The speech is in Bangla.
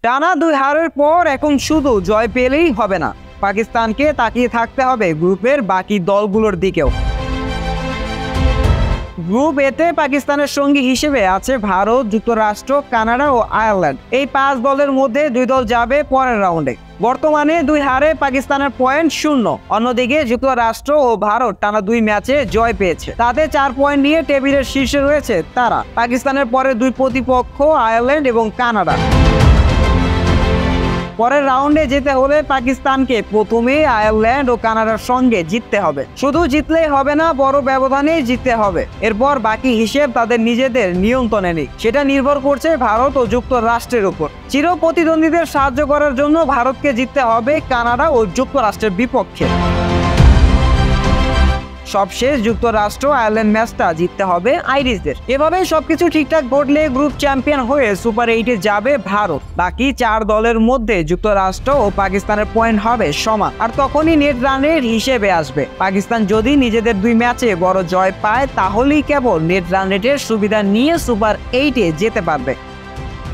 টানা 2 হারের পর এখন শুধু জয় পেলেই হবে না, পাকিস্তানকে তাকিয়ে থাকতে হবে গ্রুপের বাকি দলগুলোর দিকেও। গ্রুপ এতে পাকিস্তানের সঙ্গী হিসেবে আছে ভারত, যুক্তরাষ্ট্র, কানাডা ও আয়ারল্যান্ড। এই 5 দলের মধ্যে 2 দল যাবে পরের রাউন্ডে। বর্তমানে 2 হারে পাকিস্তানের পয়েন্ট 0। অন্যদিকে যুক্তরাষ্ট্র ও ভারত টানা 2 ম্যাচে জয় পেয়েছে, তাতে 4 পয়েন্ট নিয়ে টেবিলের শীর্ষে রয়েছে তারা। পাকিস্তানের পরে 2 প্রতিপক্ষ আয়ারল্যান্ড এবং কানাডা। পরের রাউন্ডে যেতে হলে পাকিস্তানকে প্রথমে আয়ারল্যান্ড ও কানাডার সঙ্গে জিততে হবে। শুধু জিতলেই হবে না, বড় ব্যবধানে জিততে হবে। এরপর বাকি হিসেব তাদের নিজেদের নিয়ন্ত্রণে নেই। সেটা নির্ভর করছে ভারত ও যুক্তরাষ্ট্রের উপর। চির প্রতিদ্বন্দ্বীদের সাহায্য করার জন্য ভারতকে জিততে হবে কানাডা ও যুক্তরাষ্ট্রের বিপক্ষে। সবশেষ যুক্তরাষ্ট্র আয়ারল্যান্ড ম্যাচটা জিততে হবে আইরিশদের। এভাবে সবকিছু ঠিকঠাক ঘটলে গ্রুপ চ্যাম্পিয়ন হয়ে সুপার 8-এ যাবে ভারত। বাকি 4 দলের মধ্যে যুক্তরাষ্ট্র ও পাকিস্তানের পয়েন্ট হবে সমান, আর তখনই নেট রানের হিসেবে আসবে। পাকিস্তান যদি নিজেদের 2 ম্যাচে বড় জয় পায়, তাহলেই কেবল নেট রান রেটের সুবিধা নিয়ে সুপার 8-এ যেতে পারবে।